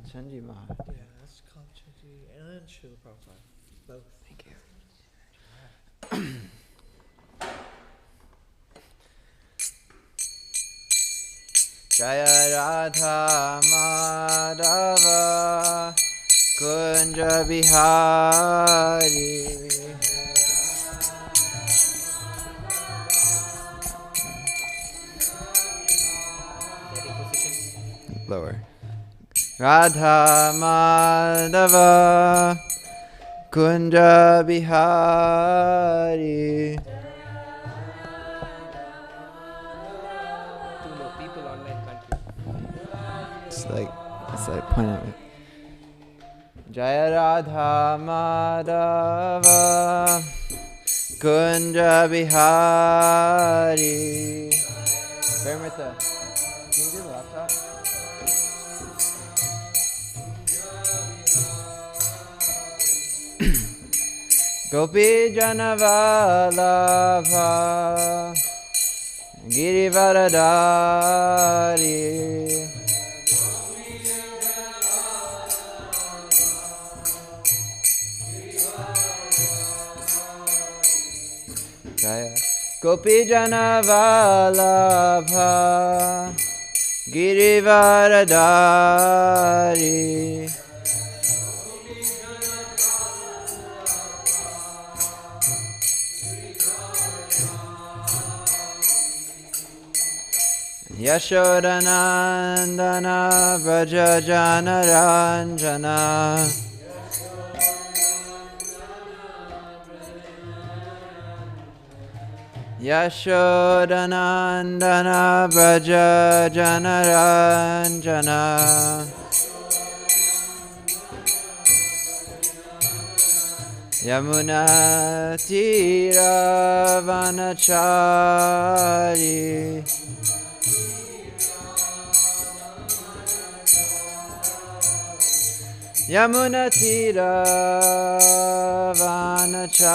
Chenji Maharaj. Yeah, that's called Chenji and Srila Prabhupada. Both. Thank you. Jaya Radha Madhava Kunja Bihari. Lower. Radha Madhava Kunja Bihari. People online can't hear. It's like point at me. Jaya Radha Madhava Kunja Bihari. Paramita, can you do the laptop? Gopi Janavalabha Girivaradari Jaya Gopi Janavalabha Girivaradari Yashodanandana Vraja Janaranjana Yashodanandana Vraja Janaranjana Yamuna Tira Vanachari Yamuna Tira Vanachari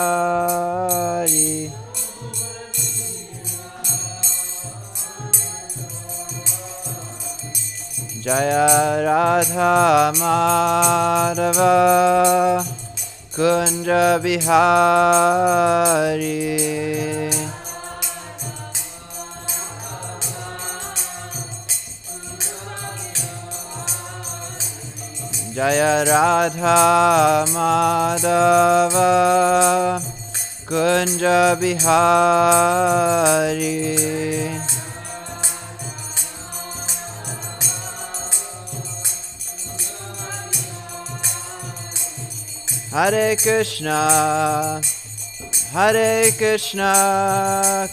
Jaya Radha Madhava Kunja Bihari Jaya Radha Madhava Kunja Bihari Hare Krishna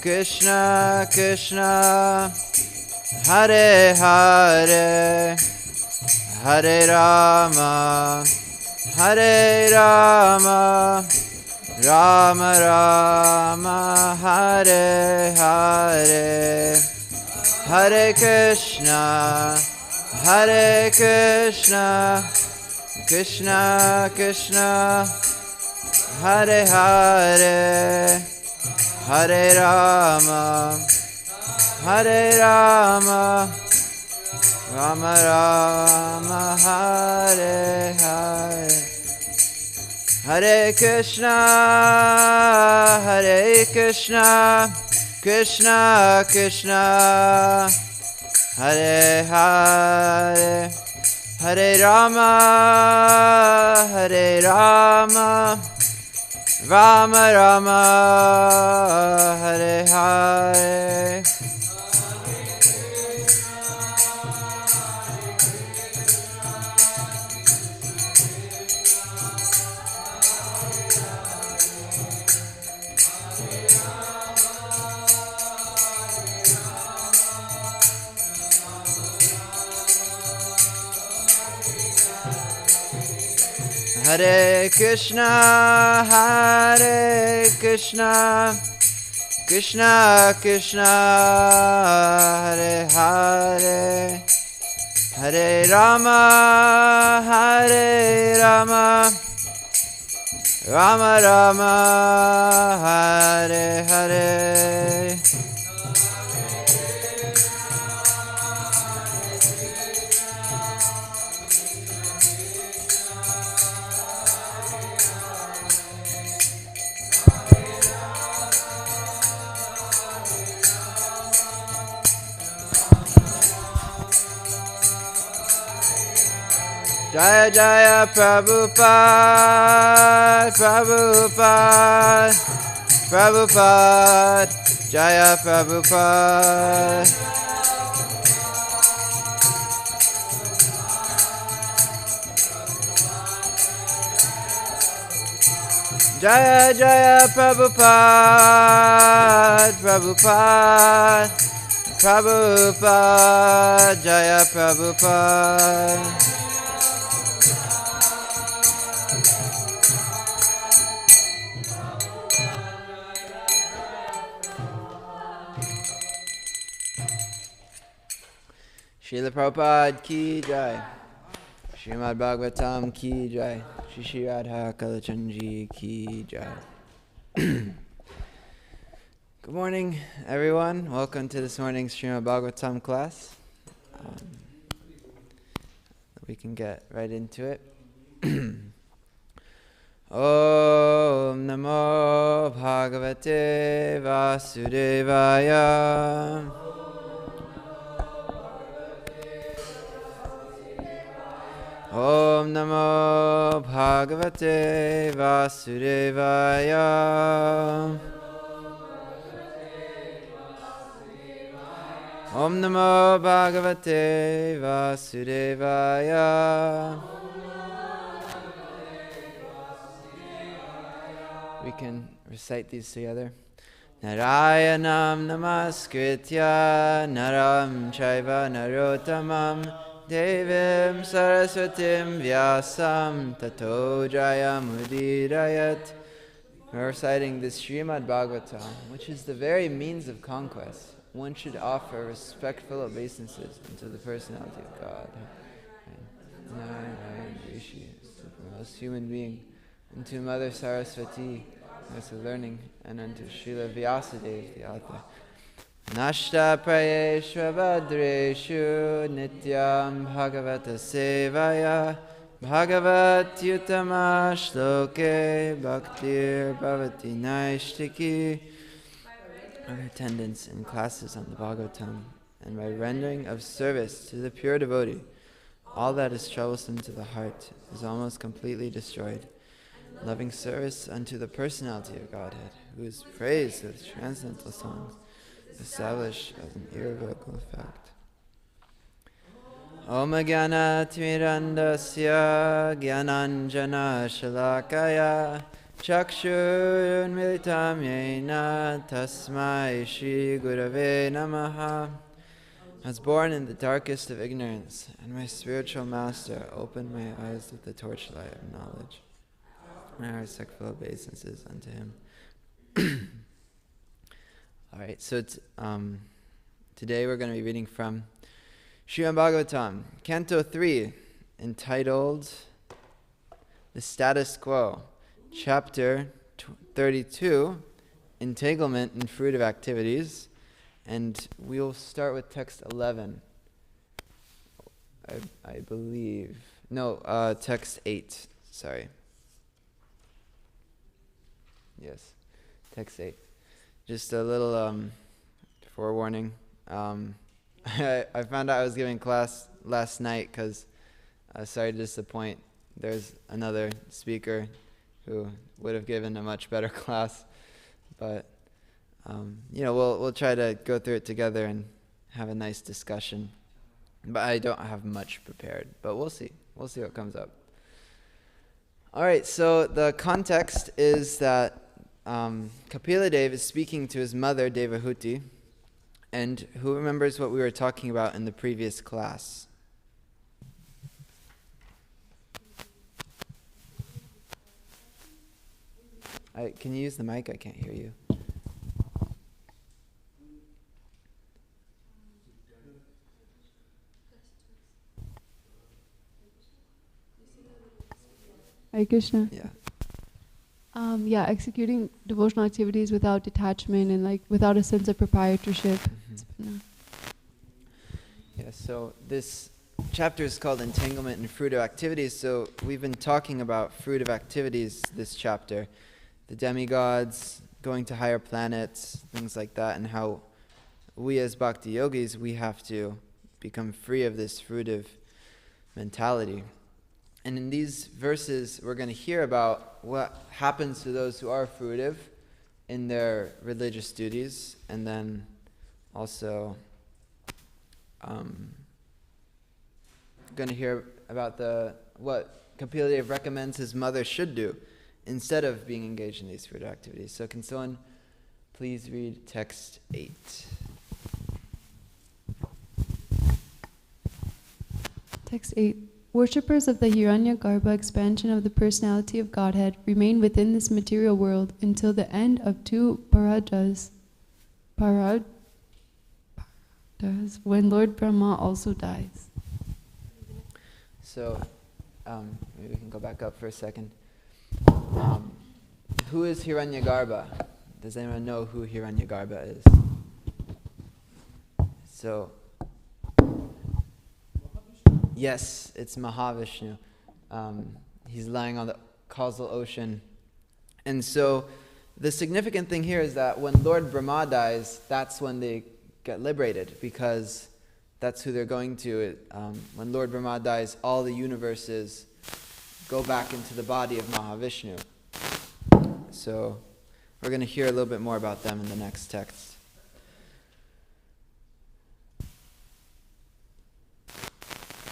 Krishna Krishna Hare Hare Hare Rama Rama Rama Hare Hare Hare Krishna Krishna Krishna Hare Hare Hare Rama Rama Rama Hare Hare Hare Krishna Krishna Krishna Hare Hare Hare Rama Rama Rama Hare Hare Hare Krishna Krishna Krishna Hare Hare Hare Rama Rama Rama Hare Hare Jaya Jaya Prabhupada, Prabhupada, Prabhupada, Jaya Prabhupada. Jaya Jaya Prabhupada, Prabhupada, Prabhupada, Jaya Prabhupada. Srila Prabhupada ki jai. Srimad Bhagavatam ki jai. Shri Shri Radha Kalachandji ki jai. Good morning, everyone. Welcome to this morning's Srimad Bhagavatam class. We can get right into it. Om Namo Bhagavate Vasudevaya. Om Namo Bhagavate Vasudevaya. Om Namo Bhagavate Vasudevaya. We can recite these together. Narayanam namaskritya naram chaiva narottamam devim saraswatim vyasam tato jayamudirayat. We're reciting this Srimad Bhagavatam, which is the very means of conquest. One should offer respectful obeisances unto the personality of God. Narayan Rishi, supremest human being, unto Mother Saraswati, as of learning, and unto Srila Vyasadeva, the author. Nashta prayeshva badreshu nityam bhagavata sevaya bhagavat yutama shloke bhaktir bhavati naishtiki. Our attendance in classes on the Bhagavatam, and by rendering of service to the pure devotee, all that is troublesome to the heart is almost completely destroyed. Loving service unto the personality of Godhead, who is praised with transcendental songs, established as an irrevocable fact. Om Jnana Timirandasya Jnananjana Shalakaya Chakshur Militam Yena Tasmai Shri Gurave Namaha. I was born in the darkest of ignorance, and my spiritual master opened my eyes with the torchlight of knowledge. My respectful obeisances unto him. All right, so today we're going to be reading from Srimad Bhagavatam, Canto 3, entitled The Status Quo, Chapter 32, Entanglement and Fruitive Activities, and we'll start with text 11, I believe. No, text 8, sorry. Yes, text 8. Just a little forewarning. I found out I was giving class last night because, sorry to disappoint, there's another speaker who would have given a much better class. But, we'll try to go through it together and have a nice discussion. But I don't have much prepared, but we'll see. We'll see what comes up. All right, so the context is that Kapila Dev is speaking to his mother, Devahuti, and who remembers what we were talking about in the previous class? Can you use the mic? I can't hear you. Hare Krishna. Yeah. Executing devotional activities without detachment and without a sense of proprietorship. Mm-hmm. Yeah, so this chapter is called Entanglement and Fruitive Activities. So we've been talking about fruitive activities this chapter. The demigods, going to higher planets, things like that, and how we as bhakti yogis, we have to become free of this fruitive mentality. And in these verses, we're going to hear about what happens to those who are fruitive in their religious duties, and then also going to hear about what Kapila recommends his mother should do instead of being engaged in these fruitive activities. So can someone please read text 8? Text 8. Worshippers of the Hiranyagarbha expansion of the personality of Godhead remain within this material world until the end of 2 paradas, when Lord Brahma also dies. So, maybe we can go back up for a second. Who is Hiranyagarbha? Does anyone know who Hiranyagarbha is? So, yes, it's Mahavishnu. He's lying on the causal ocean. And so, the significant thing here is that when Lord Brahma dies, that's when they get liberated, because that's who they're going to. When Lord Brahma dies, all the universes go back into the body of Mahavishnu. So we're going to hear a little bit more about them in the next text.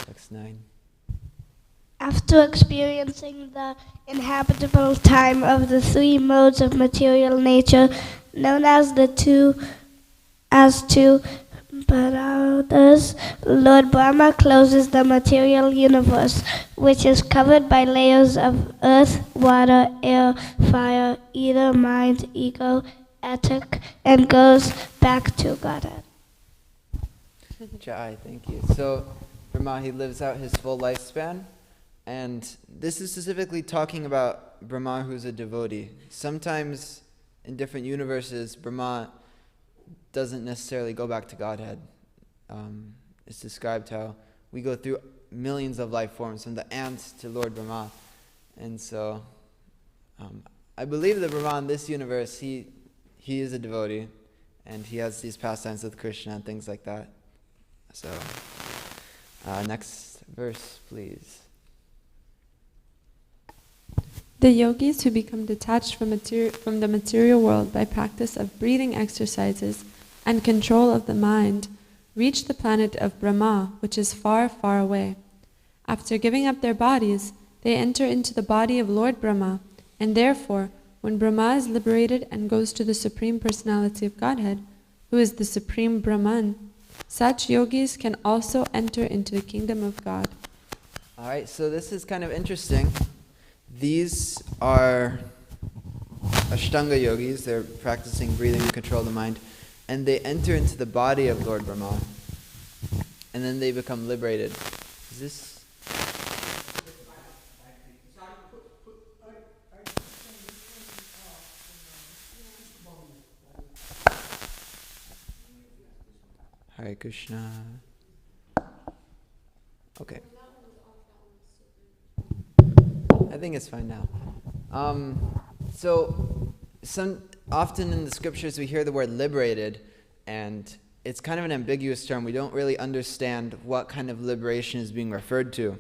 Text 9. After experiencing the inhabitable time of the 3 modes of material nature, known as the two paradas, Lord Brahma closes the material universe, which is covered by layers of earth, water, air, fire, ether, mind, ego, ethic, and goes back to Godhead. Jai, thank you. So Brahma, he lives out his full lifespan, and this is specifically talking about Brahma who's a devotee. Sometimes in different universes, Brahma doesn't necessarily go back to Godhead. It's described how we go through millions of life forms, from the ants to Lord Brahma. And so I believe that Brahma in this universe, he is a devotee, and he has these pastimes with Krishna and things like that. So next verse, please. The yogis who become detached from the material world by practice of breathing exercises and control of the mind reach the planet of Brahma, which is far, far away. After giving up their bodies, they enter into the body of Lord Brahma, and therefore, when Brahma is liberated and goes to the Supreme Personality of Godhead, who is the Supreme Brahman, such yogis can also enter into the kingdom of God. Alright, so this is kind of interesting. These are Ashtanga yogis. They're practicing breathing to control the mind. And they enter into the body of Lord Brahma. And then they become liberated. Is this... Hare Krishna. Okay. I think it's fine now. Often in the scriptures we hear the word liberated, and it's kind of an ambiguous term. We don't really understand what kind of liberation is being referred to.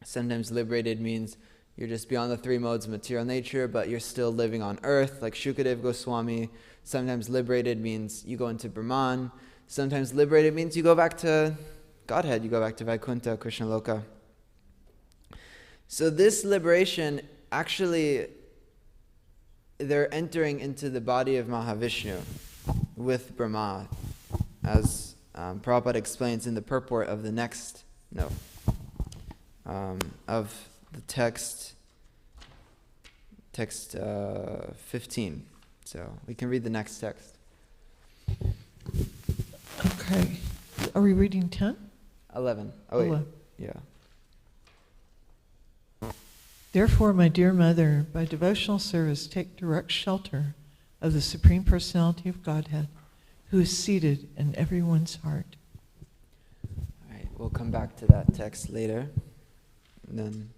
Sometimes liberated means you're just beyond the 3 modes of material nature, but you're still living on earth, like Shukadev Goswami. Sometimes liberated means you go into Brahman. Sometimes liberated means you go back to Godhead, you go back to Vaikuntha, Krishna Loka. So this liberation, actually, they're entering into the body of Mahavishnu with Brahma, as Prabhupada explains in the purport of the next note of the text 15. So we can read the next text. Okay. Are we reading 10? 11. Oh, wait. 11. Yeah. Therefore, my dear mother, by devotional service, take direct shelter of the Supreme Personality of Godhead, who is seated in everyone's heart. All right, we'll come back to that text later. And then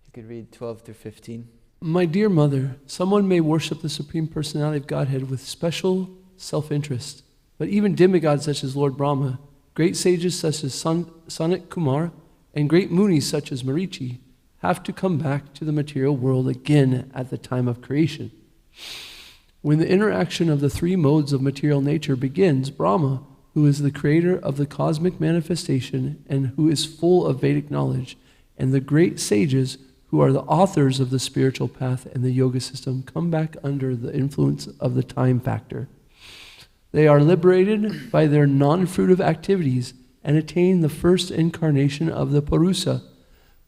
you could read 12 through 15. My dear mother, someone may worship the Supreme Personality of Godhead with special self-interest, but even demigods such as Lord Brahma, great sages such as Sanat Kumar, and great munis such as Marichi, have to come back to the material world again at the time of creation. When the interaction of the three modes of material nature begins, Brahma, who is the creator of the cosmic manifestation and who is full of Vedic knowledge, and the great sages who are the authors of the spiritual path and the yoga system, come back under the influence of the time factor. They are liberated by their non-fruitive activities and attain the first incarnation of the Purusa.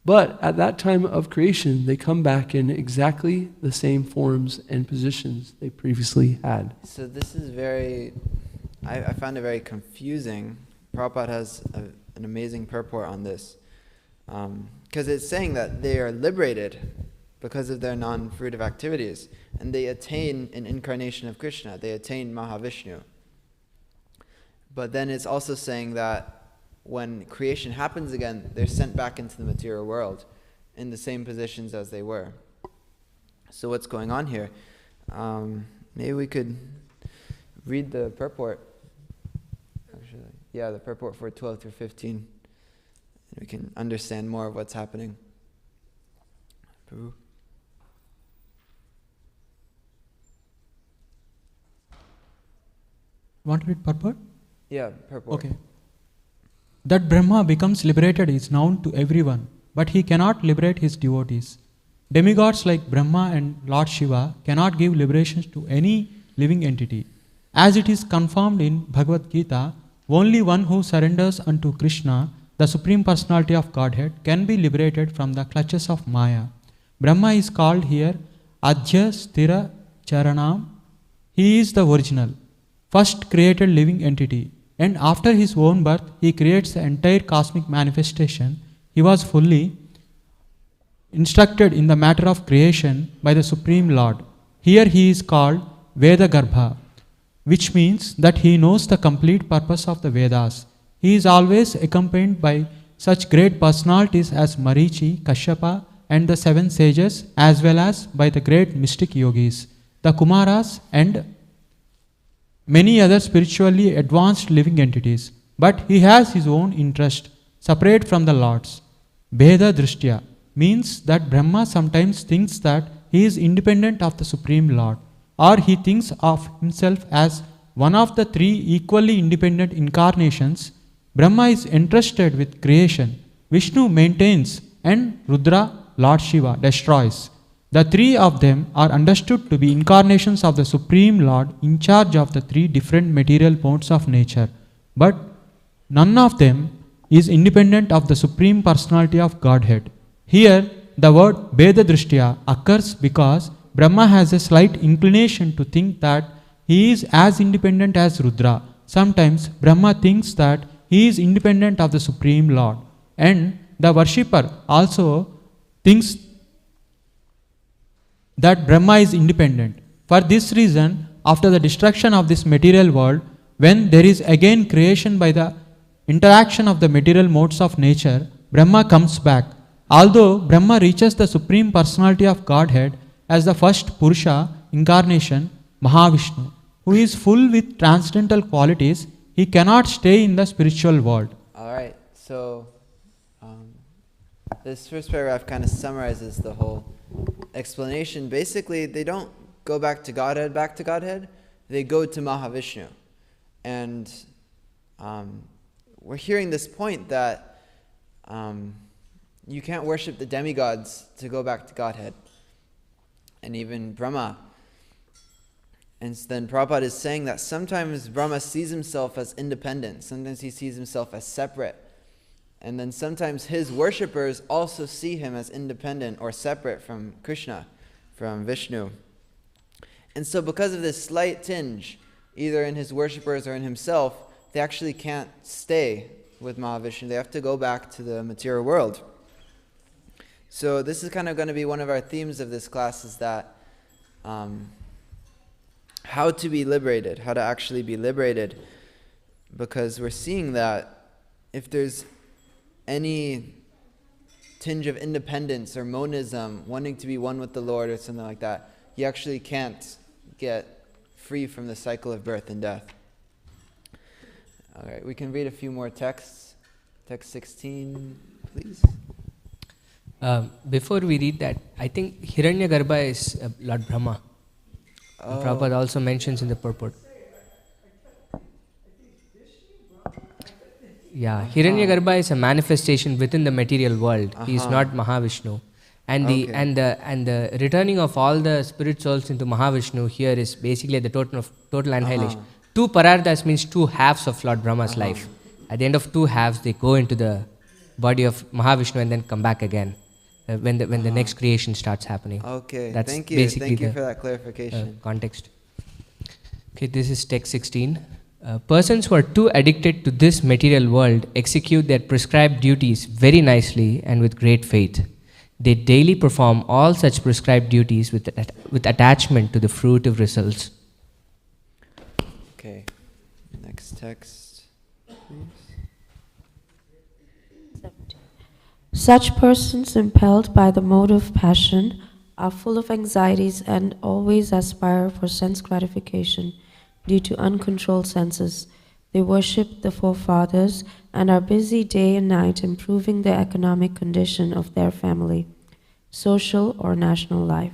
But at that time of creation, they come back in exactly the same forms and positions they previously had. So this is I found it very confusing. Prabhupada has an amazing purport on this. Because it's saying that they are liberated because of their non-fruitive activities, and they attain an incarnation of Krishna. They attain Mahavishnu. But then it's also saying that when creation happens again, they're sent back into the material world in the same positions as they were. So what's going on here? Maybe we could read the purport. Actually, yeah, the purport for 12 through 15. We can understand more of what's happening. Prabhu? Want to read purport? Yeah, purport. Okay. That Brahma becomes liberated is known to everyone, but he cannot liberate his devotees. Demigods like Brahma and Lord Shiva cannot give liberations to any living entity. As it is confirmed in Bhagavad Gita, only one who surrenders unto Krishna, the Supreme Personality of Godhead, can be liberated from the clutches of Maya. Brahma is called here Adhya Sthira Charanam. He is the original, first created living entity. And after his own birth, he creates the entire cosmic manifestation. He was fully instructed in the matter of creation by the Supreme Lord. Here he is called Veda Garbha, which means that he knows the complete purpose of the Vedas. He is always accompanied by such great personalities as Marichi, Kashyapa, and the 7 sages, as well as by the great mystic yogis, the Kumaras, and many other spiritually advanced living entities. But he has his own interest, separate from the Lord's. Bheda Dhrstya means that Brahma sometimes thinks that he is independent of the Supreme Lord, or he thinks of himself as one of the 3 equally independent incarnations. Brahma is entrusted with creation, Vishnu maintains, and Rudra, Lord Shiva, destroys. The 3 of them are understood to be incarnations of the Supreme Lord in charge of the 3 different material modes of nature. But none of them is independent of the Supreme Personality of Godhead. Here, the word Bheda Dhristya occurs because Brahma has a slight inclination to think that he is as independent as Rudra. Sometimes Brahma thinks that he is independent of the Supreme Lord, and the worshipper also thinks that Brahma is independent. For this reason, after the destruction of this material world, when there is again creation by the interaction of the material modes of nature, Brahma comes back. Although Brahma reaches the Supreme Personality of Godhead as the first Purusha incarnation, Mahavishnu, who is full with transcendental qualities, he cannot stay in the spiritual world. Alright, so this first paragraph kind of summarizes the whole explanation. Basically, they don't go back to Godhead, they go to Mahavishnu. And we're hearing this point that you can't worship the demigods to go back to Godhead. And even Brahma. And then Prabhupada is saying that sometimes Brahma sees himself as independent, sometimes he sees himself as separate. And then sometimes his worshippers also see him as independent or separate from Krishna, from Vishnu. And so because of this slight tinge, either in his worshippers or in himself, they actually can't stay with Mahavishnu. They have to go back to the material world. So this is kind of going to be one of our themes of this class, is that how to be liberated, how to actually be liberated. Because we're seeing that if there's any tinge of independence or monism, wanting to be one with the Lord or something like that, you actually can't get free from the cycle of birth and death. All right, we can read a few more texts. Text 16, please. Before we read that, I think Hiranyagarbha is Lord Brahma. And Prabhupada also mentions in the purport. Yeah, Hiranyagarbha is a manifestation within the material world. He is not Mahavishnu. And the returning of all the spirit souls into Mahavishnu here is basically the total annihilation. Two pararthas means two halves of Lord Brahma's life. At the end of two halves, they go into the body of Mahavishnu and then come back again when the next creation starts happening. Okay, That's thank you. basically Thank you the for that clarification. Context. Okay, this is text 16. Persons who are too addicted to this material world execute their prescribed duties very nicely and with great faith. They daily perform all such prescribed duties with attachment to the fruitive results. Okay, next text, please. Such persons impelled by the motive passion are full of anxieties and always aspire for sense gratification due to uncontrolled senses. They worship the forefathers and are busy day and night improving the economic condition of their family, social or national life.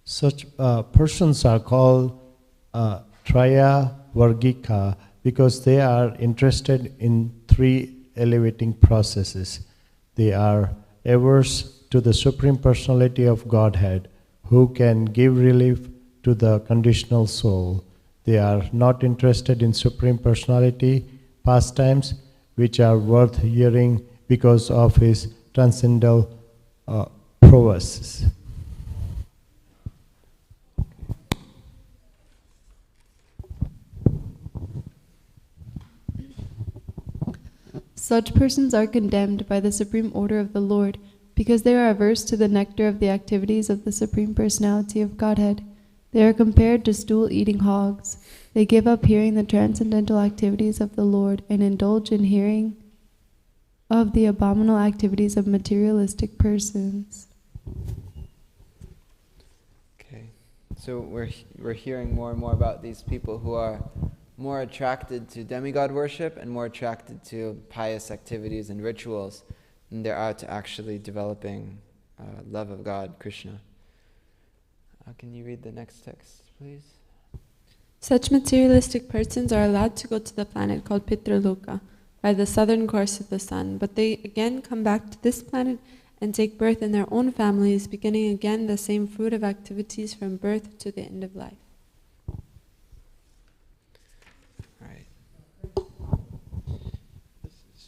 Such persons are called Traya Vargika because they are interested in three elevating processes. They are averse to the Supreme Personality of Godhead, who can give relief to the conditional soul. They are not interested in Supreme Personality pastimes, which are worth hearing because of his transcendental prowess. Such persons are condemned by the Supreme Order of the Lord because they are averse to the nectar of the activities of the Supreme Personality of Godhead. They are compared to stool-eating hogs. They give up hearing the transcendental activities of the Lord and indulge in hearing of the abominable activities of materialistic persons. Okay, so we're hearing more and more about these people who are more attracted to demigod worship and more attracted to pious activities and rituals than they are to actually developing love of God, Krishna. Can you read the next text, please? Such materialistic persons are allowed to go to the planet called Pitraloka by the southern course of the sun, but they again come back to this planet and take birth in their own families, beginning again the same fruitive activities from birth to the end of life.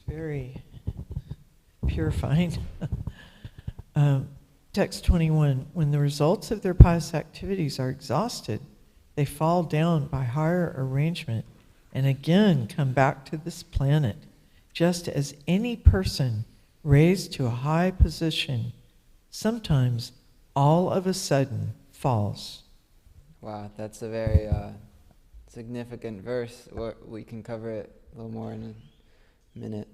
Very purifying. Text 21, when the results of their pious activities are exhausted, they fall down by higher arrangement and again come back to this planet, just as any person raised to a high position sometimes all of a sudden falls. Wow, that's a very significant verse. We can cover it a little more in a minute.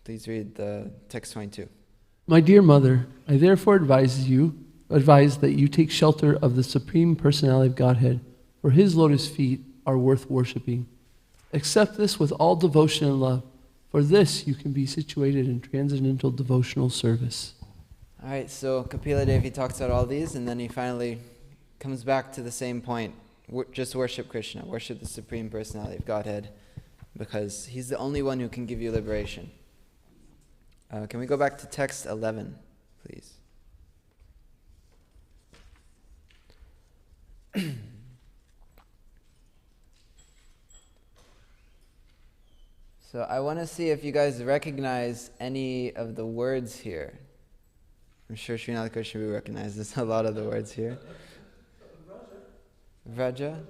Please read the text 22. My dear mother, I therefore advise that you take shelter of the Supreme Personality of Godhead, for his lotus feet are worth worshipping. Accept this with all devotion and love. For this you can be situated in transcendental devotional service. All right, so Kapila Devi talks about all these, and then he finally comes back to the same point. Just worship Krishna, worship the Supreme Personality of Godhead, because he's the only one who can give you liberation. Can we go back to text 11, please? So I want to see if you guys recognize any of the words here. I'm sure Srinath Krishna recognizes a lot of the words here. Vraja?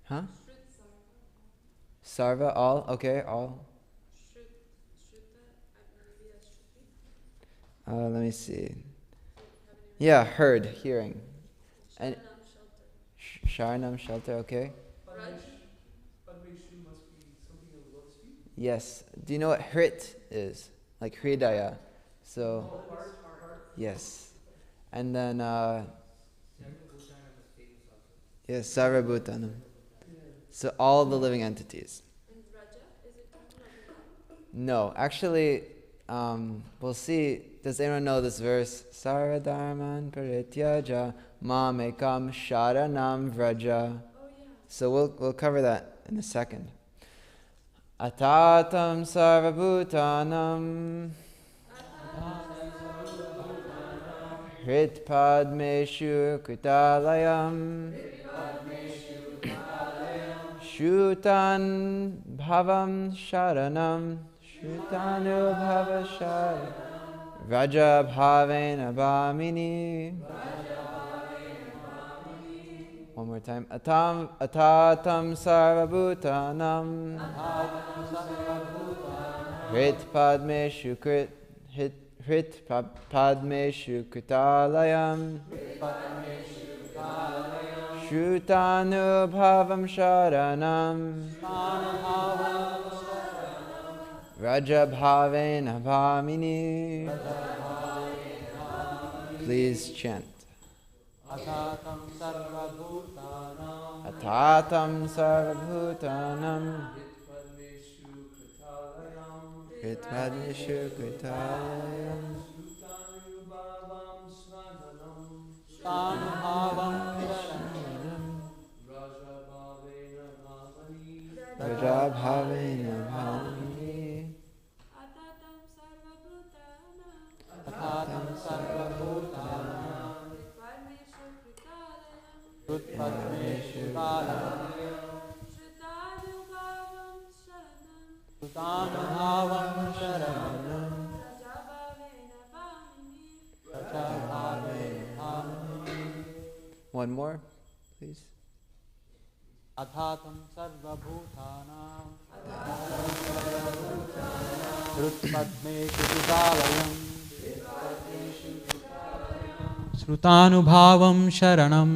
Huh? Sarva, all? Okay, all. Let me see. Yeah, heard, hearing. And Sharanam, shelter, okay. Yes. Do you know what Hrit is? Like Hridaya. So, Yes. And then, yes, Sarvabhutanam. So all the living entities. No, actually, we'll see. Does anyone know this verse? Saradharman parityaja mamekam sharanam vraja. So we'll cover that in a second. Atatam sarvabhutanam hritpadmeshu kritalayam shutan bhavam sharanam shutanubhava sharanam Raja bhavena bhamini. One more time. Atatam sarvabhutanam hrit padmeshu kritalayam shutanubhavam sharanam Raja bhavena bhamini. Please chant. Atatam sarvabhutanam hritpadmeshu kritalayam Raja bhavena bhamini. Atatam sarvabhutanam hritpadmeshu kritalayam sharanam Raja bhavena bhamini. One more, please. Adhatam sarvabhutanam Hrutpadmeshu kritalayam Shrutanubhavam sharanam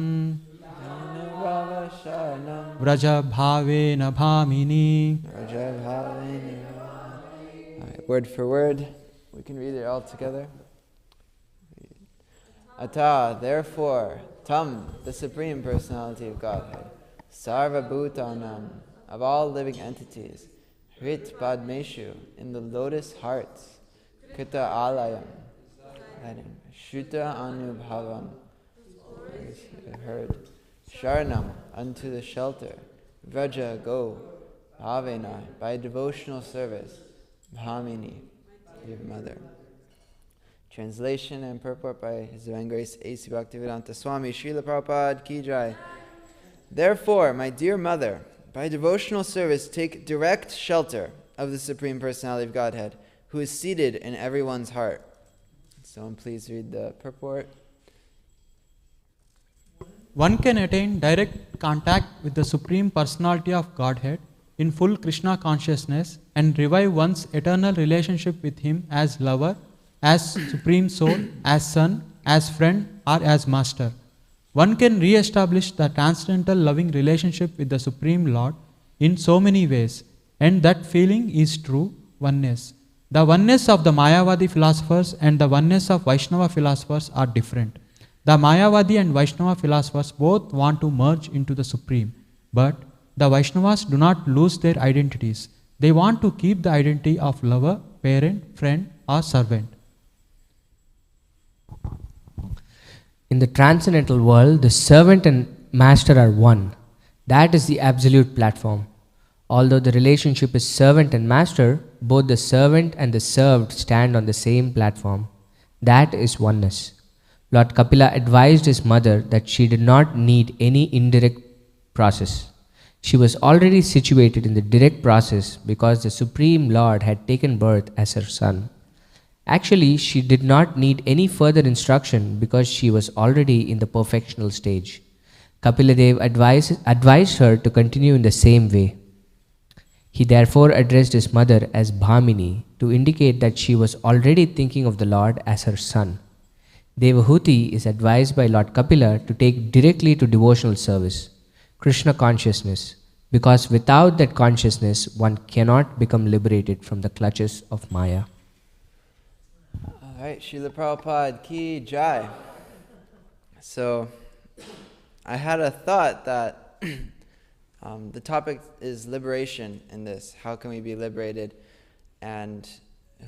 Vraja bhavena bhamini. Alright, word for word. We can read it all together. Ata, therefore, Tam, the Supreme Personality of Godhead, Sarva Bhutanam, of all living entities, Hrit Padmeshu, in the lotus hearts, Krita Alayam, Shuta Anubhavam, heard, Sharanam, unto the shelter, Vraja, go, Bhavena, by devotional service, Bhamini, your mother. Translation and purport by His Divine Grace A.C. Bhaktivedanta Swami Srila Prabhupada Ki Jai. Therefore, my dear mother, by devotional service take direct shelter of the Supreme Personality of Godhead, who is seated in everyone's heart. Someone please read the purport. One can attain direct contact with the Supreme Personality of Godhead in full Krishna consciousness and revive one's eternal relationship with Him as lover, as Supreme Soul, as Son, as friend, or as Master. One can re-establish the transcendental loving relationship with the Supreme Lord in so many ways, and that feeling is true oneness. The oneness of the Mayavadi philosophers and the oneness of Vaishnava philosophers are different. The Mayavadi and Vaishnava philosophers both want to merge into the Supreme, but the Vaishnavas do not lose their identities. They want to keep the identity of lover, parent, friend, or servant. In the transcendental world, the servant and master are one. That is the absolute platform. Although the relationship is servant and master, both the servant and the served stand on the same platform. That is oneness. Lord Kapila advised his mother that she did not need any indirect process. She was already situated in the direct process because the Supreme Lord had taken birth as her son. Actually, she did not need any further instruction because she was already in the perfectional stage. Kapiladev advised her to continue in the same way. He therefore addressed his mother as Bhamini to indicate that she was already thinking of the Lord as her son. Devahuti is advised by Lord Kapila to take directly to devotional service, Krishna consciousness, because without that consciousness, one cannot become liberated from the clutches of Maya. Alright, Right, Srila Prabhupada ki jai. So, I had a thought that the topic is liberation in this. How can we be liberated? And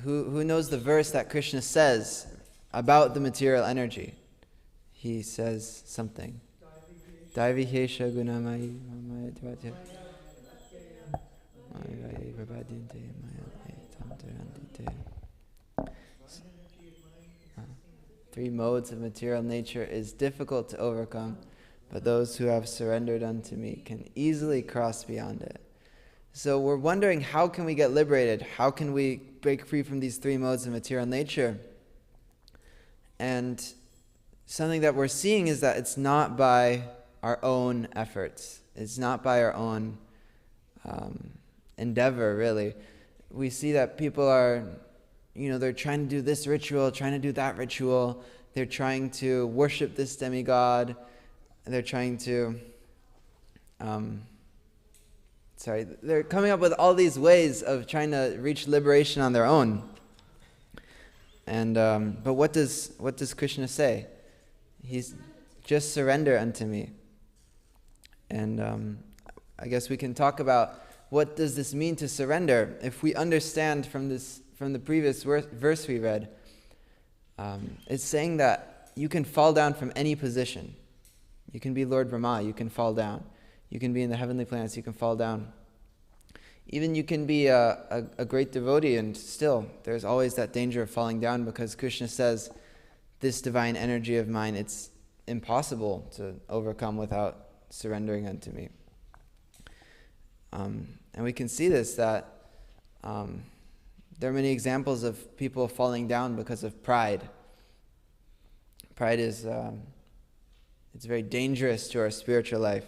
who knows the verse that Krishna says about the material energy? He says something. Daivihesha gunamayi mamaya dvajya. Three modes of material nature is difficult to overcome, but those who have surrendered unto me can easily cross beyond it. So we're wondering, how can we get liberated? How can we break free from these three modes of material nature? And something that we're seeing is that it's not by our own efforts. It's not by our own endeavor, really. We see that people are, they're trying to do this ritual, trying to do that ritual. They're trying to worship this demigod. They're trying to, they're coming up with all these ways of trying to reach liberation on their own. And but what does Krishna say? He's just surrender unto me. And I guess we can talk about what does this mean to surrender. If we understand from the previous verse we read, it's saying that you can fall down from any position. You can be Lord Brahma, you can fall down. You can be in the heavenly planets, you can fall down. Even you can be a great devotee, and still there's always that danger of falling down, because Krishna says, this divine energy of mine, it's impossible to overcome without surrendering unto me. And we can see this, that there are many examples of people falling down because of pride. Pride is it's very dangerous to our spiritual life.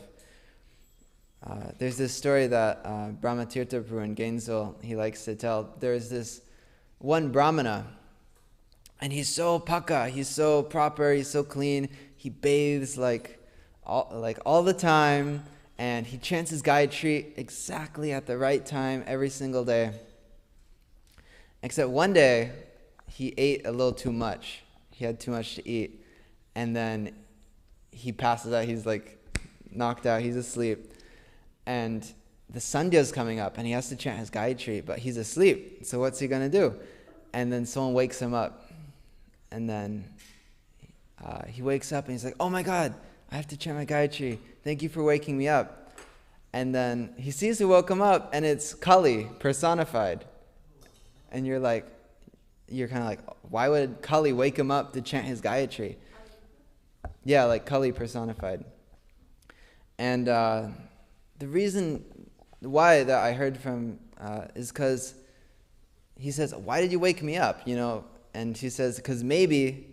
There's this story that Brahmatirtha Prabhu in Gainesville, he likes to tell. There's this one Brahmana, and he's so pakka, he's so proper, he's so clean. He bathes all the time, and he chants his Gayatri exactly at the right time every single day. Except one day, he ate a little too much. He had too much to eat. And then he passes out. He's knocked out. He's asleep. And the Sandhya's coming up, and he has to chant his Gayatri, but he's asleep. So what's he going to do? And then someone wakes him up. And then he wakes up, and he's like, oh my God, I have to chant my Gayatri. Thank you for waking me up. And then he sees who woke him up, and it's Kali personified. And you're kind of like, why would Kali wake him up to chant his Gayatri? Yeah, like Kali personified. And the reason why that I heard from is because he says, why did you wake me up? And he says, because maybe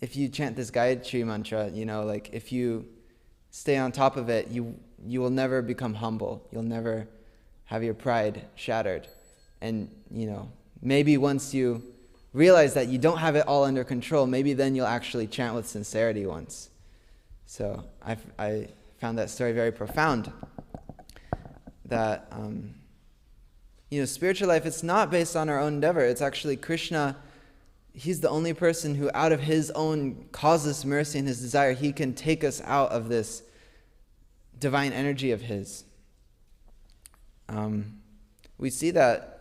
if you chant this Gayatri mantra, if you stay on top of it, you will never become humble. You'll never have your pride shattered. And, maybe once you realize that you don't have it all under control, maybe then you'll actually chant with sincerity once. So I found that story very profound. That, spiritual life, it's not based on our own endeavor. It's actually Krishna. He's the only person who, out of his own causeless mercy and his desire, he can take us out of this divine energy of his. We see that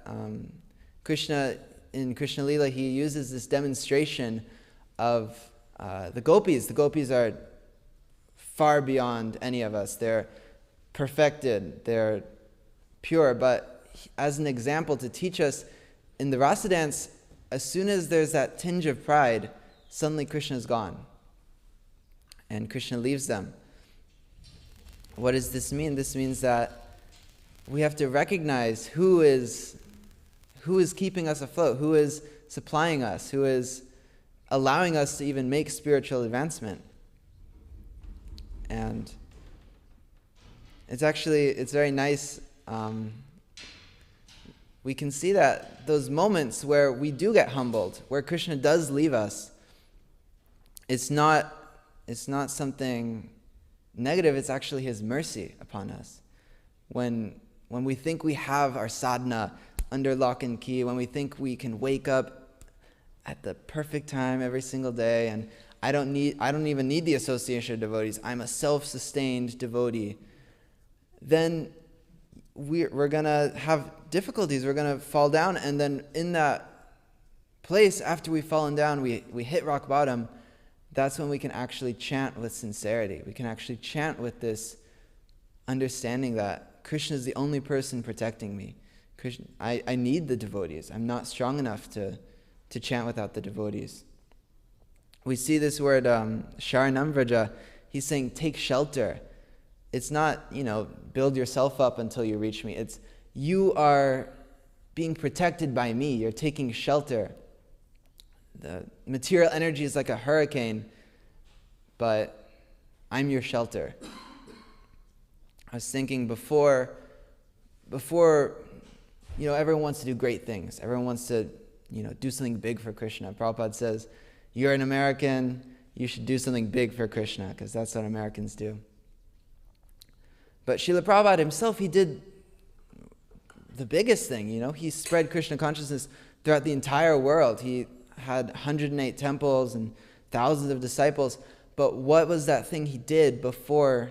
Krishna, in Krishna Lila, he uses this demonstration of the gopis. The gopis are far beyond any of us. They're perfected, they're pure, but as an example to teach us, in the rasa dance, as soon as there's that tinge of pride, suddenly Krishna's gone. And Krishna leaves them. What does this mean? This means that we have to recognize who is keeping us afloat, who is supplying us, who is allowing us to even make spiritual advancement. And it's very nice. We can see that those moments where we do get humbled, where Krishna does leave us, it's not something negative, it's actually his mercy upon us. When we think we have our sadhana under lock and key, when we think we can wake up at the perfect time every single day, and I don't even need the association of devotees. I'm a self-sustained devotee. Then we're gonna have difficulties. We're gonna fall down, and then in that place, after we've fallen down, we hit rock bottom. That's when we can actually chant with sincerity. We can actually chant with this understanding that Krishna is the only person protecting me. Krishna, I need the devotees. I'm not strong enough to chant without the devotees. We see this word, Sharanam Vraja. He's saying, take shelter. It's not, build yourself up until you reach me. It's, you are being protected by me. You're taking shelter. The material energy is like a hurricane, but I'm your shelter. I was thinking before, everyone wants to do great things. Everyone wants to, do something big for Krishna. Prabhupada says, you're an American, you should do something big for Krishna, because that's what Americans do. But Srila Prabhupada himself, he did the biggest thing, He spread Krishna consciousness throughout the entire world. He had 108 temples and thousands of disciples. But what was that thing he did before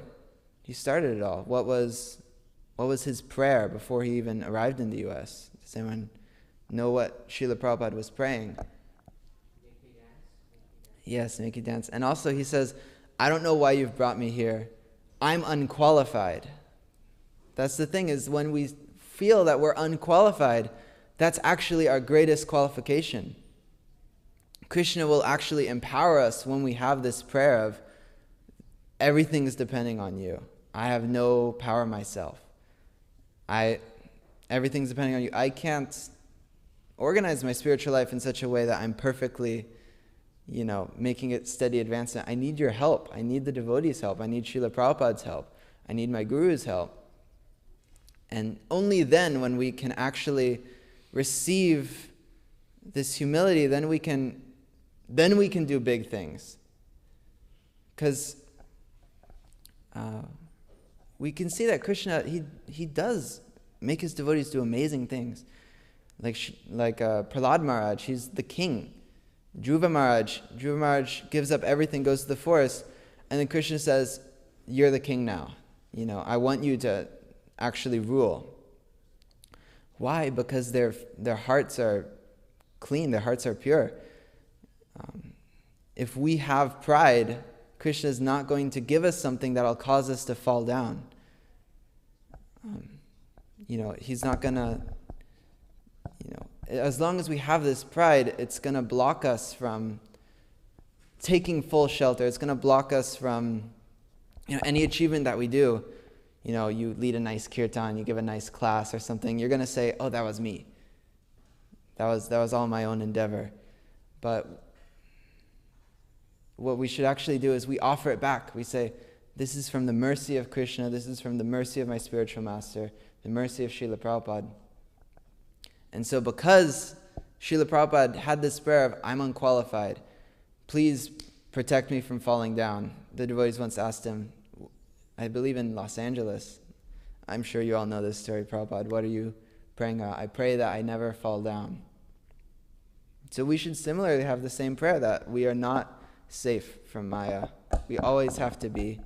he started it all? What was his prayer before he even arrived in the U.S.? Does anyone know what Srila Prabhupada was praying? Yes, make you dance. And also he says, I don't know why you've brought me here. I'm unqualified. That's the thing, is when we feel that we're unqualified, that's actually our greatest qualification. Krishna will actually empower us when we have this prayer of, everything is depending on you. I have no power myself. Everything's depending on you. I can't organize my spiritual life in such a way that I'm perfectly, making it steady advancement. I need your help. I need the devotees' help. I need Srila Prabhupada's help. I need my guru's help. And only then, when we can actually receive this humility, then we can do big things. Because we can see that Krishna, he does make his devotees do amazing things. Like Prahlad Maharaj, he's the king. Dhruva Maharaj gives up everything, goes to the forest, and then Krishna says, you're the king now. I want you to actually rule. Why? Because their hearts are clean, their hearts are pure. If we have pride, Krishna is not going to give us something that will cause us to fall down. He's not going to, as long as we have this pride, it's going to block us from taking full shelter. It's going to block us from, any achievement that we do. You lead a nice kirtan, you give a nice class or something, you're going to say, oh, that was me. That was all my own endeavor. But what we should actually do is we offer it back. We say, this is from the mercy of Krishna, this is from the mercy of my spiritual master, the mercy of Srila Prabhupada. And so because Srila Prabhupada had this prayer of, I'm unqualified, please protect me from falling down. The devotees once asked him, I believe in Los Angeles, I'm sure you all know this story, Prabhupada, what are you praying? I pray that I never fall down. So we should similarly have the same prayer, that we are not safe from Maya. We always have to be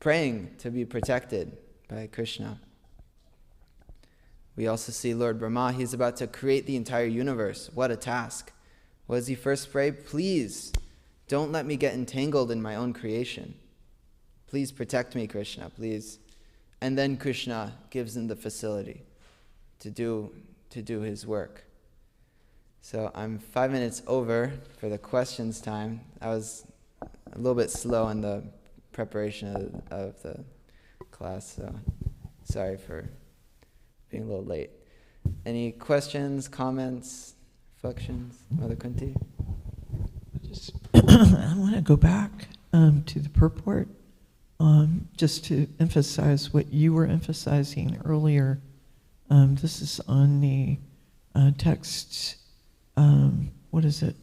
praying to be protected by Krishna. We also see Lord Brahma, he's about to create the entire universe. What a task. What does he first pray? Please, don't let me get entangled in my own creation. Please protect me, Krishna, please. And then Krishna gives him the facility to do his work. So I'm 5 minutes over for the questions time. I was a little bit slow in the preparation of the class, so sorry for being a little late. Any questions, comments, reflections? Mother Kunti? I want to go back to the purport, just to emphasize what you were emphasizing earlier. This is on the text. What is it?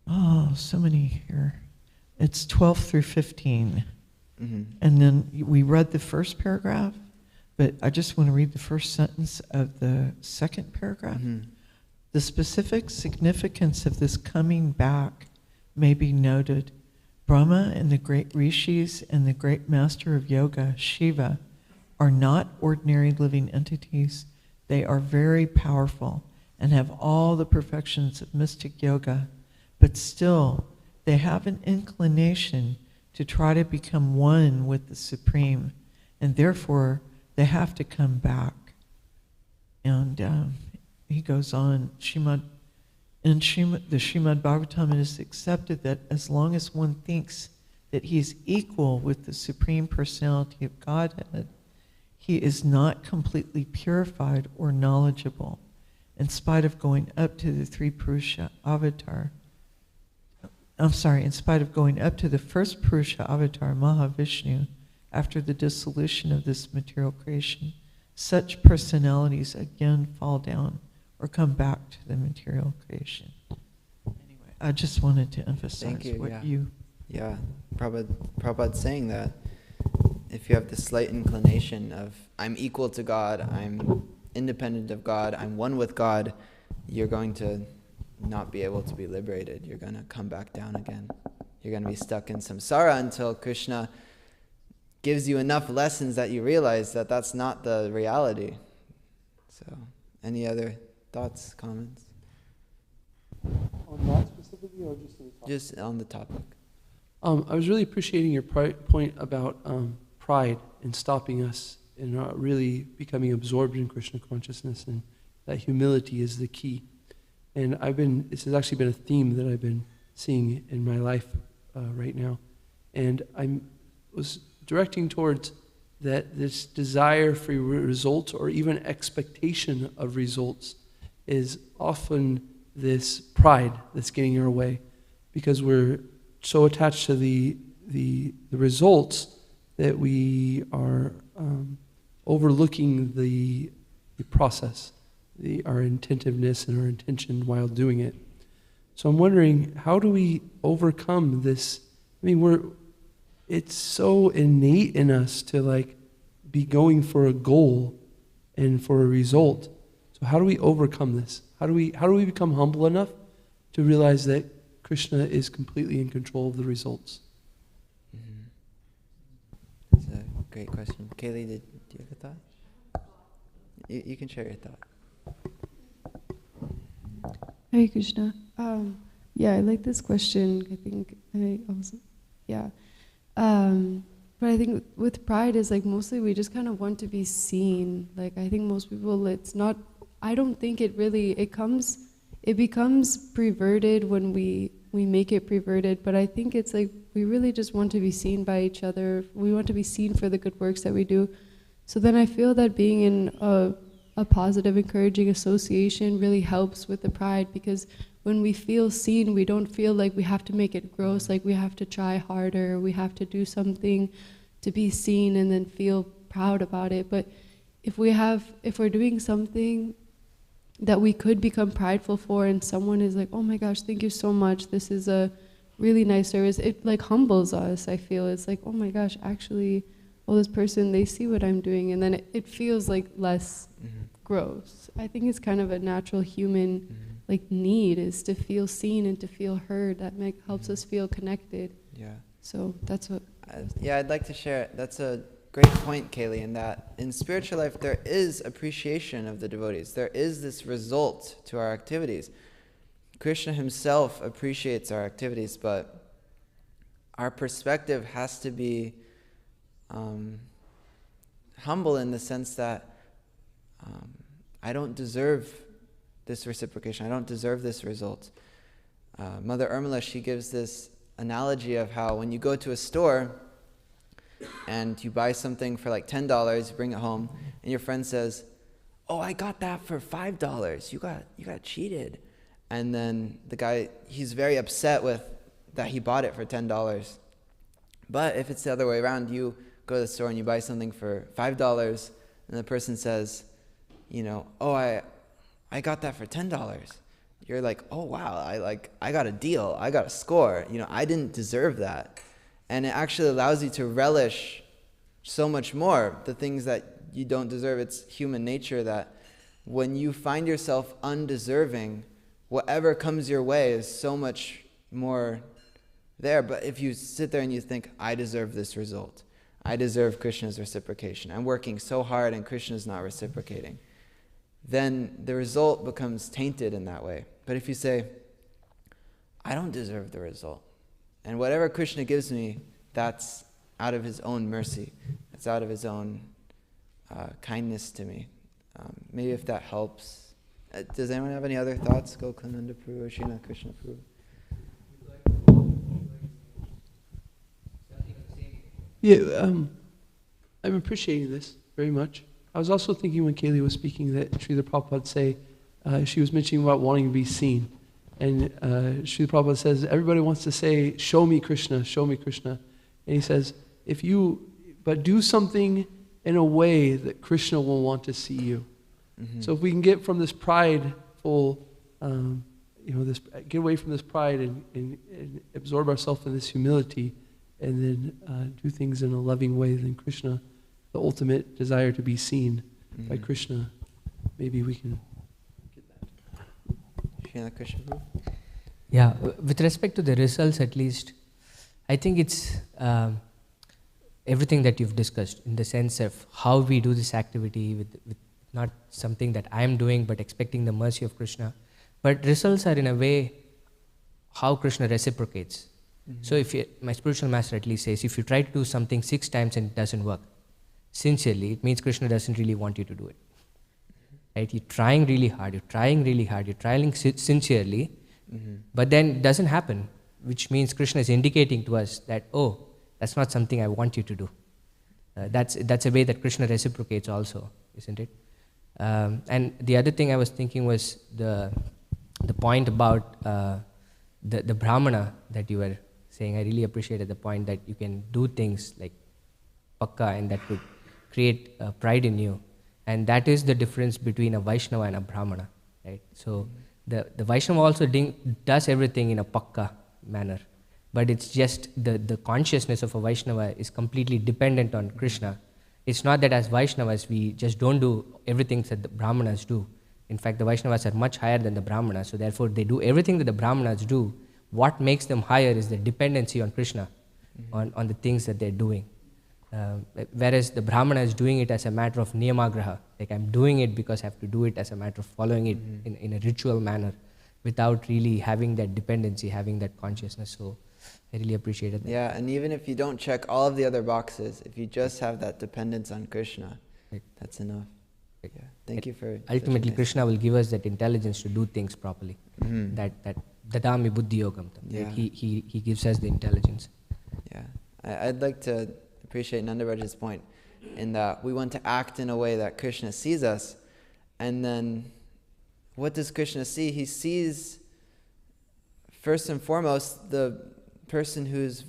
Oh, so many here. It's 12 through 15. Mm-hmm. And then we read the first paragraph, but I just want to read the first sentence of the second paragraph. Mm-hmm. The specific significance of this coming back may be noted. Brahma and the great rishis and the great master of yoga, Shiva, are not ordinary living entities. They are very powerful and have all the perfections of mystic yoga, but still they have an inclination to try to become one with the Supreme, and therefore they have to come back. And he goes on, the Srimad Bhagavatam, it is accepted that as long as one thinks that he is equal with the Supreme Personality of Godhead, he is not completely purified or knowledgeable, in spite of going up to the three Purusha avatar. In spite of going up to the first Purusha avatar, Mahavishnu, after the dissolution of this material creation, such personalities again fall down or come back to the material creation. Anyway, I just wanted to emphasize Yeah, Prabhupada's saying that if you have the slight inclination of, I'm equal to God, I'm independent of God, I'm one with God, you're going to not be able to be liberated. You're going to come back down again. You're going to be stuck in samsara until Krishna gives you enough lessons that you realize that that's not the reality. So, any other thoughts, comments? On that specifically, or just on the topic? Just on the topic. I was really appreciating your point about pride and stopping us and really becoming absorbed in Krishna consciousness, and that humility is the key. And this has actually been a theme that I've been seeing in my life right now. And I was directing towards that this desire for results or even expectation of results is often this pride that's getting in our way, because we're so attached to the results that we are overlooking the process, our intentiveness and our intention while doing it. So I'm wondering, how do we overcome this? I mean, it's so innate in us to be going for a goal and for a result. So how do we overcome this? How do we become humble enough to realize that Krishna is completely in control of the results? Mm-hmm. That's a great question. Kaylee, do you have a thought? You can share your thought. Hare Krishna. Yeah, I like this question. But I think with pride is mostly we just kind of want to be seen. I think most people, I don't think it becomes perverted when we make it perverted, but I think it's we really just want to be seen by each other. We want to be seen for the good works that we do. So then I feel that being in a positive, encouraging association really helps with the pride, because when we feel seen, we don't feel like we have to make it gross, like we have to try harder, we have to do something to be seen and then feel proud about it. But if we're doing something that we could become prideful for, and someone is like, oh my gosh, thank you so much, this is a really nice service, it humbles us. I feel it's oh my gosh, actually, this person, they see what I'm doing, and then it feels less gross. I think it's kind of a natural human need, is to feel seen and to feel heard. That helps us feel connected. Yeah. So that's what. I'd like to share. That's a great point, Kaylee, in that in spiritual life there is appreciation of the devotees. There is this result to our activities. Krishna himself appreciates our activities, but our perspective has to be humble in the sense that I don't deserve this reciprocation. I don't deserve this result. Mother Urmila, she gives this analogy of how when you go to a store and you buy something for $10, you bring it home, and your friend says, "Oh, I got that for $5. You got cheated." And then the guy, he's very upset with that he bought it for $10. But if it's the other way around, you go to the store and you buy something for $5, and the person says, "Oh, I got that for $10. You're like, "Oh wow, I got a deal, I got a score. I didn't deserve that." And it actually allows you to relish so much more the things that you don't deserve. It's human nature that when you find yourself undeserving, whatever comes your way is so much more there. But if you sit there and you think, I deserve this result, I deserve Krishna's reciprocation, I'm working so hard and Krishna's not reciprocating, then the result becomes tainted in that way. But if you say, I don't deserve the result, and whatever Krishna gives me, that's out of his own mercy, it's out of his own kindness to me. Maybe if that helps. Does anyone have any other thoughts? Gokulananda Prabhu, Srinath Krishna Prabhu. Yeah, I'm appreciating this very much. I was also thinking when Kaylee was speaking that Srila Prabhupada say, she was mentioning about wanting to be seen. And Srila Prabhupada says, everybody wants to say, show me Krishna, show me Krishna. And he says, but do something in a way that Krishna will want to see you. Mm-hmm. So if we can get from this prideful, get away from this pride and absorb ourselves in this humility, and then do things in a loving way, then Krishna, the ultimate desire to be seen by Krishna, maybe we can get that. Krishna Prabhu? Yeah, with respect to the results at least, I think it's everything that you've discussed in the sense of how we do this activity with not something that I am doing but expecting the mercy of Krishna. But results are in a way how Krishna reciprocates. Mm-hmm. So my spiritual master at least says, if you try to do something 6 times and it doesn't work, sincerely, it means Krishna doesn't really want you to do it. Right? You're trying really hard, you're trying sincerely, but then it doesn't happen, which means Krishna is indicating to us that, oh, that's not something I want you to do. That's a way that Krishna reciprocates also, isn't it? And the other thing I was thinking was the point about the Brahmana that you were saying. I really appreciated the point that you can do things like pakka and that could create pride in you. And that is the difference between a Vaishnava and a Brahmana, right? So the Vaishnava also does everything in a pakka manner, but it's just the consciousness of a Vaishnava is completely dependent on Krishna. It's not that as Vaishnavas we just don't do everything that the Brahmanas do. In fact, the Vaishnavas are much higher than the Brahmanas, so therefore they do everything that the Brahmanas do. What makes them higher is the dependency on Krishna, on the things that they're doing. Whereas the Brahmana is doing it as a matter of niyamagraha, like I'm doing it because I have to do it as a matter of following it in a ritual manner without really having that dependency, having that consciousness. So I really appreciated that. Yeah, and even if you don't check all of the other boxes, if you just have that dependence on Krishna, that's enough. Yeah. Thank you for... Ultimately, Krishna will give us that intelligence to do things properly. That dadami buddhi yogam. Yeah. He gives us the intelligence. Yeah. I'd like to appreciate Nandaraj's point in that we want to act in a way that Krishna sees us, and then what does Krishna see? He sees, first and foremost, the person who's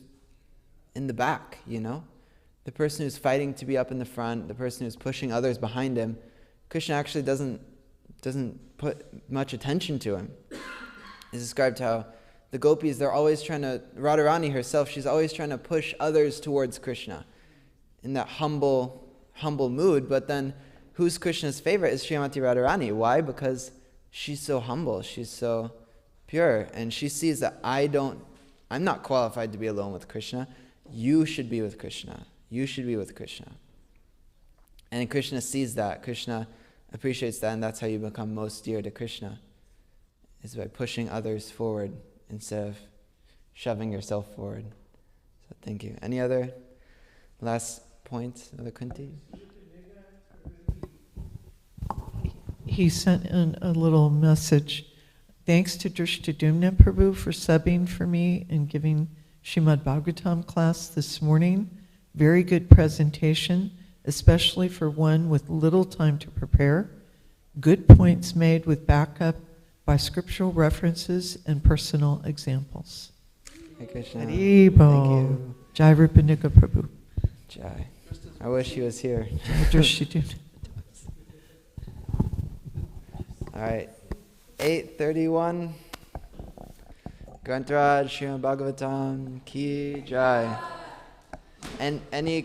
in the back, the person who's fighting to be up in the front, the person who's pushing others behind him. Krishna actually doesn't put much attention to him. It's described how the gopis, they're always trying to, Radharani herself, she's always trying to push others towards Krishna in that humble mood, but then who's Krishna's favorite is Srimati Radharani. Why? Because she's so humble, she's so pure, and she sees that I'm not qualified to be alone with Krishna. You should be with Krishna. You should be with Krishna. And Krishna sees that. Krishna appreciates that, and that's how you become most dear to Krishna, is by pushing others forward instead of shoving yourself forward. So thank you. Any other last points, Mother Kunti? He sent in a little message. Thanks to Dhrstadyumna Prabhu for subbing for me and giving Srimad Bhagavatam class this morning. Very good presentation, especially for one with little time to prepare. Good points made with backup by scriptural references and personal examples. Hare Krishna. Haribo. Thank you. Jai Rupanika Prabhu. Jai. I wish he was here. Dhrstadyumna. All right. 8:31. Grantaraj, Srimad Bhagavatam, Ki Jai. And any